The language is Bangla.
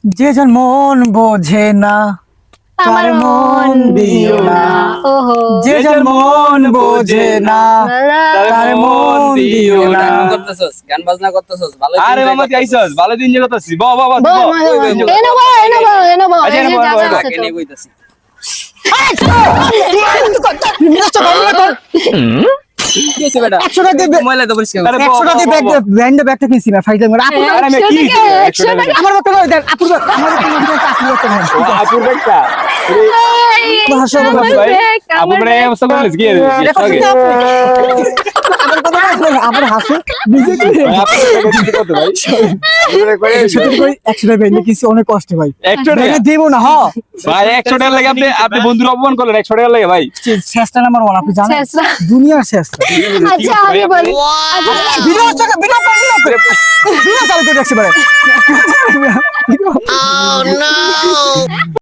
যে জন মন বোঝে না তার মন দিও না, ওহো যে জন মন বোঝে না তার মন দিও না। গান করতেছস, গান বাজনা করতেছস, ভালো আরে মামা তুই আইছস ভালো দিন যে করতেছিস বাহ বাহ বাহ আচ্ছা, এনো বল, বল, বল। আগে নিয়ে কইতাছি। কি হইছে বেটা? 100 টাকা দিয়ে মোবাইলে তো পরিষ্কার আরে 100 টাকা দিয়ে ব্যাগ ব্র্যান্ড ব্যাগটা কিনছি না ফাইজলাম করে। আপুর আরে আমি কি হইছে? 100 টাকা আমার ব্যাগটা দেন, আপুর ব্যাগ আমার ব্যাগটা নেন। আপুর ব্যাগটা ভাষা বলো ভাই আপুর ব্যাগ এমন সব বলিস কি আমার হাসি নিজে কি আপুর ব্যাগ দিতে কত ভাই সত্যি কই 100 টাকা ব্যাগ কিনছি অনেক কষ্ট ভাই। 100 টাকা ব্যাগে দেব না, হ্যাঁ ভাই 100 টাকা লাগে আপনি বন্ধুর অপমান করলেন 100 টাকা লাগে ভাই শেষটা নাম্বার 1 আপনি জানেন শেষটা। দুনিয়ার শেষটা। আচ্ছা আমি বলি ভিডিও চাকা ভিডিও ভিডিও চালু করে রাখছি ভাই।